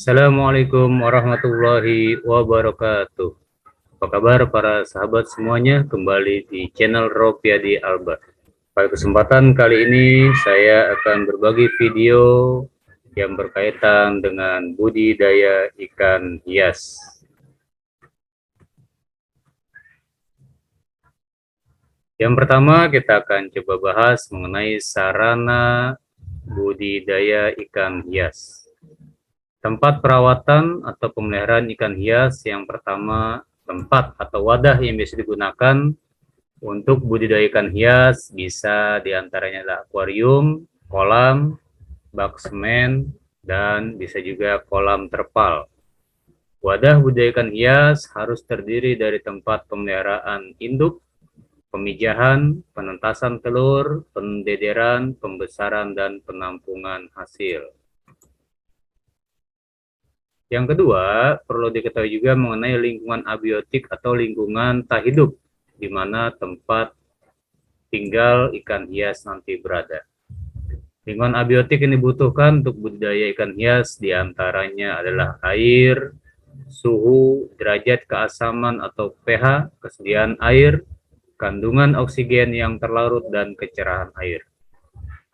Assalamualaikum warahmatullahi wabarakatuh. Apa kabar para sahabat semuanya? Kembali di channel Ropiadi Albar. Pada kesempatan kali ini saya akan berbagi video yang berkaitan dengan budidaya ikan hias. Yang pertama kita akan coba bahas mengenai sarana budidaya ikan hias. Tempat perawatan atau pemeliharaan ikan hias yang pertama, tempat atau wadah yang bisa digunakan untuk budidaya ikan hias bisa diantaranya adalah akuarium, kolam, bak semen, dan bisa juga kolam terpal. Wadah budidaya ikan hias harus terdiri dari tempat pemeliharaan induk, pemijahan, penentasan telur, pendederan, pembesaran, dan penampungan hasil. Yang kedua, perlu diketahui juga mengenai lingkungan abiotik atau lingkungan tak hidup, di mana tempat tinggal ikan hias nanti berada. Lingkungan abiotik yang dibutuhkan untuk budidaya ikan hias diantaranya adalah air, suhu, derajat keasaman atau pH, kesediaan air, kandungan oksigen yang terlarut, dan kecerahan air.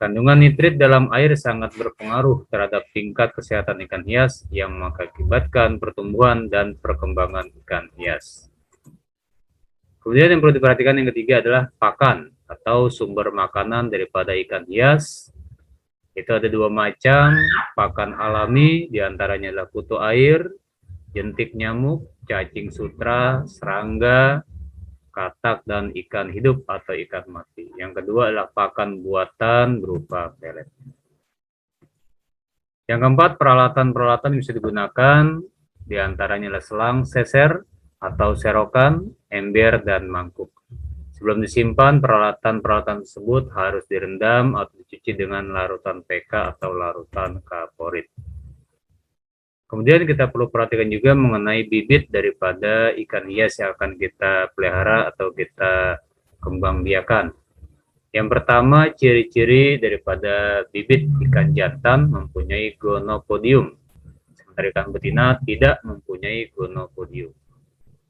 Kandungan nitrit dalam air sangat berpengaruh terhadap tingkat kesehatan ikan hias yang mengakibatkan pertumbuhan dan perkembangan ikan hias. Kemudian yang perlu diperhatikan yang ketiga adalah pakan atau sumber makanan daripada ikan hias. Itu ada dua macam, pakan alami diantaranya adalah kutu air, jentik nyamuk, cacing sutra, serangga, katak, dan ikan hidup atau ikan mati. Yang kedua adalah pakan buatan berupa pelet. Yang keempat, peralatan-peralatan yang bisa digunakan diantaranya adalah selang, seser atau serokan, ember, dan mangkuk. Sebelum disimpan, peralatan-peralatan tersebut harus direndam atau dicuci dengan larutan PK atau larutan kaporit. Kemudian kita perlu perhatikan juga mengenai bibit daripada ikan hias yang akan kita pelihara atau kita kembang biakan. Yang pertama, ciri-ciri daripada bibit ikan jantan mempunyai gonopodium, sementara ikan betina tidak mempunyai gonopodium.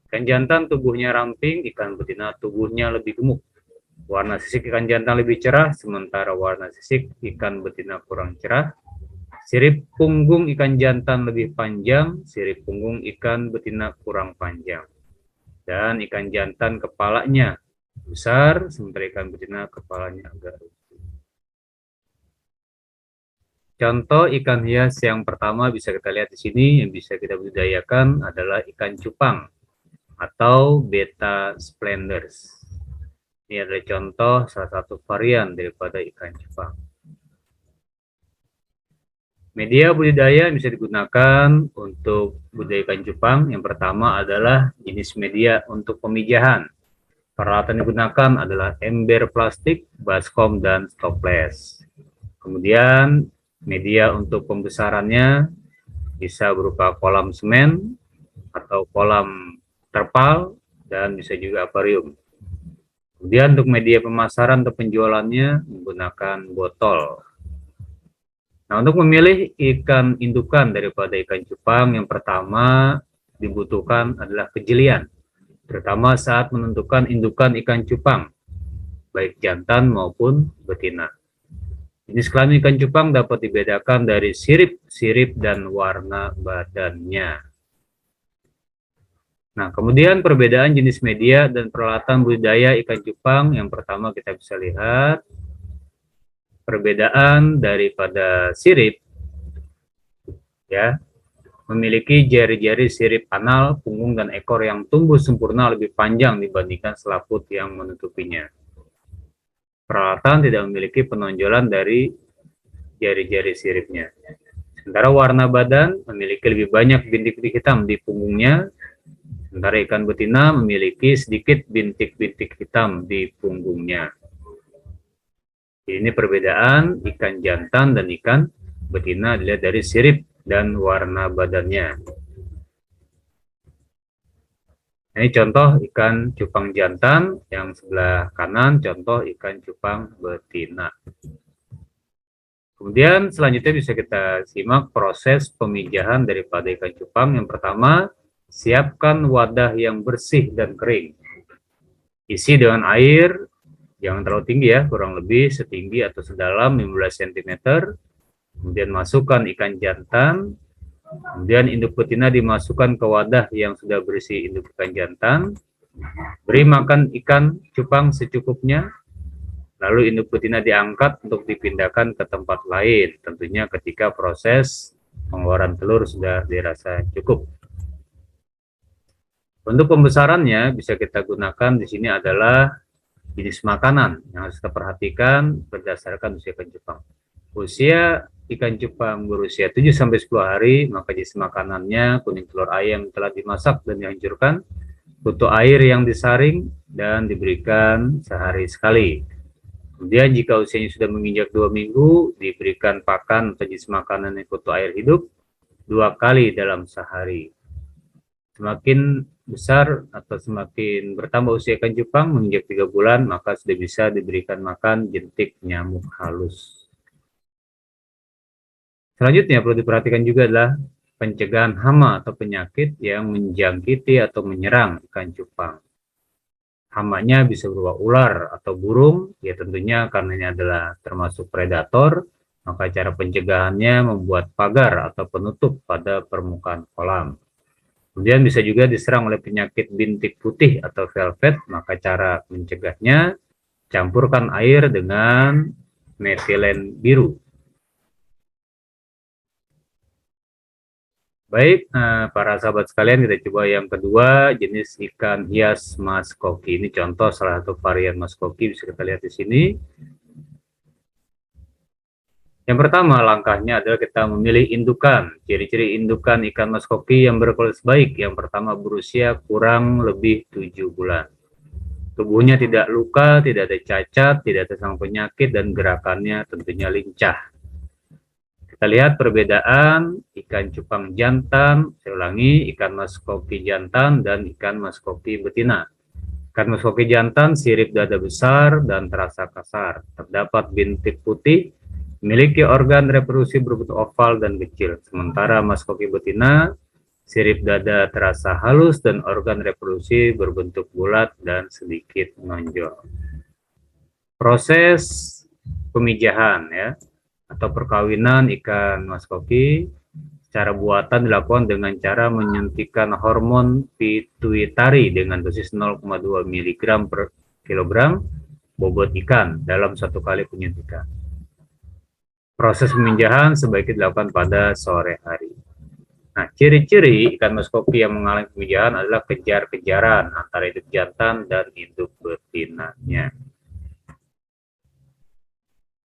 Ikan jantan tubuhnya ramping, ikan betina tubuhnya lebih gemuk. Warna sisik ikan jantan lebih cerah, sementara warna sisik ikan betina kurang cerah. Sirip punggung ikan jantan lebih panjang, sirip punggung ikan betina kurang panjang. Dan ikan jantan kepalanya besar, sementara ikan betina kepalanya agak runcing. Contoh ikan hias yang pertama bisa kita lihat di sini, yang bisa kita budidayakan adalah ikan cupang atau beta splendens. Ini adalah contoh salah satu varian daripada ikan cupang. Media budidaya yang bisa digunakan untuk budidaya ikan cupang yang pertama adalah jenis media untuk pemijahan. Peralatan yang digunakan adalah ember plastik, baskom, dan stopless. Kemudian media untuk pembesarannya bisa berupa kolam semen atau kolam terpal dan bisa juga akuarium. Kemudian untuk media pemasaran atau penjualannya menggunakan botol. Nah, untuk memilih ikan indukan daripada ikan cupang, yang pertama dibutuhkan adalah kejelian, terutama saat menentukan indukan ikan cupang, baik jantan maupun betina. Jenis kelamin ikan cupang dapat dibedakan dari sirip dan warna badannya. Nah, kemudian perbedaan jenis media dan peralatan budidaya ikan cupang, yang pertama kita bisa lihat perbedaan daripada sirip, ya, memiliki jari-jari sirip anal, punggung, dan ekor yang tumbuh sempurna lebih panjang dibandingkan selaput yang menutupinya. Peralatan tidak memiliki penonjolan dari jari-jari siripnya. Sementara warna badan memiliki lebih banyak bintik-bintik hitam di punggungnya, sementara ikan betina memiliki sedikit bintik-bintik hitam di punggungnya. Ini perbedaan ikan jantan dan ikan betina dilihat dari sirip dan warna badannya. Ini contoh ikan cupang jantan, yang sebelah kanan contoh ikan cupang betina. Kemudian selanjutnya bisa kita simak proses pemijahan daripada ikan cupang. Yang pertama, siapkan wadah yang bersih dan kering. Isi dengan air, jangan terlalu tinggi ya, kurang lebih setinggi atau sedalam 15 cm. Kemudian masukkan ikan jantan. Kemudian induk betina dimasukkan ke wadah yang sudah berisi induk ikan jantan. Beri makan ikan cupang secukupnya. Lalu induk betina diangkat untuk dipindahkan ke tempat lain, tentunya ketika proses pengeluaran telur sudah dirasa cukup. Untuk pembesarannya bisa kita gunakan di sini adalah jenis makanan yang harus kita perhatikan berdasarkan usia ikan cupang. Usia ikan cupang berusia 7-10 hari, maka jenis makanannya kuning telur ayam telah dimasak dan dihancurkan, kutu air yang disaring dan diberikan sehari sekali. Kemudian jika usianya sudah menginjak 2 minggu, diberikan pakan atau jenis makanan yang kutu air hidup 2 kali dalam sehari. Semakin besar atau semakin bertambah usia ikan cupang menginjak 3 bulan, maka sudah bisa diberikan makan jentik nyamuk halus. Selanjutnya perlu diperhatikan juga adalah pencegahan hama atau penyakit yang menjangkiti atau menyerang ikan cupang. Hamanya bisa berupa ular atau burung, ya tentunya karena ini adalah termasuk predator, maka cara pencegahannya membuat pagar atau penutup pada permukaan kolam. Kemudian bisa juga diserang oleh penyakit bintik putih atau velvet, maka cara mencegahnya, campurkan air dengan metilen biru. Baik, para sahabat sekalian, kita coba yang kedua, jenis ikan hias mas koki. Ini contoh salah satu varian mas koki, bisa kita lihat di sini. Yang pertama, langkahnya adalah kita memilih indukan. Ciri-ciri indukan ikan mas koki yang berkualitas baik. Yang pertama, berusia kurang lebih 7 bulan. Tubuhnya tidak luka, tidak ada cacat, tidak ada sang penyakit, dan gerakannya tentunya lincah. Kita lihat perbedaan ikan cupang jantan, saya ulangi, ikan mas koki jantan dan ikan mas koki betina. Ikan mas koki jantan sirip dada besar dan terasa kasar. Terdapat bintik putih, memiliki organ reproduksi berbentuk oval dan kecil. Sementara mas koki betina, sirip dada terasa halus dan organ reproduksi berbentuk bulat dan sedikit menonjol. Proses pemijahan ya, atau perkawinan ikan mas koki secara buatan dilakukan dengan cara menyuntikkan hormon pituitari dengan dosis 0,2 mg per kilogram bobot ikan dalam 1 kali penyuntikan. Proses pemijahan sebaiknya dilakukan pada sore hari. Nah, ciri-ciri ikan mas koki yang mengalami pemijahan adalah kejar-kejaran antara induk jantan dan induk betinanya.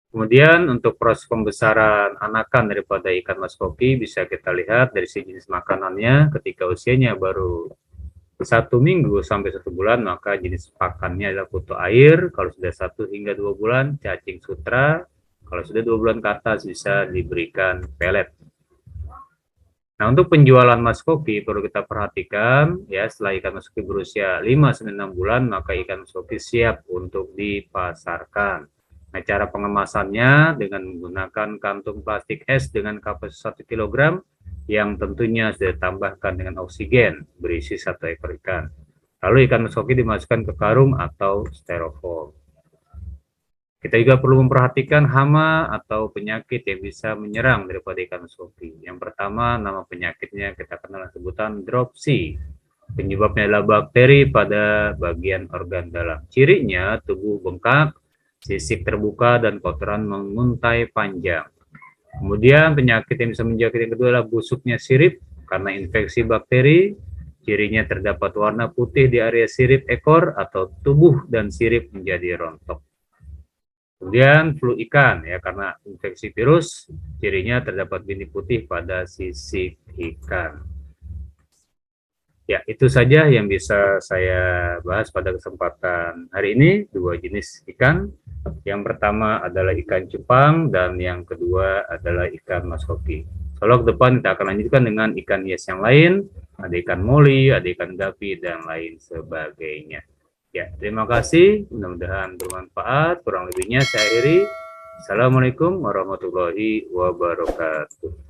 Kemudian untuk proses pembesaran anakan daripada ikan mas koki bisa kita lihat dari segi jenis makanannya. Ketika usianya baru 1 minggu sampai 1 bulan, maka jenis pakannya adalah kutu air. Kalau sudah 1 hingga 2 bulan, cacing sutra. Kalau sudah 2 bulan ke atas bisa diberikan pelet. Nah, untuk penjualan mas koki perlu kita perhatikan ya, setelah ikan mas koki berusia 5-6 bulan, maka ikan mas koki siap untuk dipasarkan. Nah, cara pengemasannya dengan menggunakan kantung plastik es dengan kapasitas 1 kg yang tentunya sudah ditambahkan dengan oksigen, berisi 1 ekor ikan. Lalu ikan mas koki dimasukkan ke karung atau styrofoam. Kita juga perlu memperhatikan hama atau penyakit yang bisa menyerang daripada ikan mas koki. Yang pertama, nama penyakitnya kita kenal sebutan dropsy. Penyebabnya adalah bakteri pada bagian organ dalam. Cirinya tubuh bengkak, sisik terbuka, dan kotoran menguntai panjang. Kemudian penyakit yang bisa menjangkit yang kedua adalah busuknya sirip karena infeksi bakteri. Cirinya terdapat warna putih di area sirip ekor atau tubuh dan sirip menjadi rontok. Kemudian flu ikan ya, karena infeksi virus, cirinya terdapat bintik putih pada sisik ikan. Ya, itu saja yang bisa saya bahas pada kesempatan hari ini, 2 jenis ikan. Yang pertama adalah ikan cupang dan yang kedua adalah ikan mas koki. Kalau ke depan kita akan lanjutkan dengan ikan hias yang lain, ada ikan moli, ada ikan gapi, dan lain sebagainya. Ya, terima kasih, mudah-mudahan bermanfaat. Kurang lebihnya saya akhiri. Assalamualaikum warahmatullahi wabarakatuh.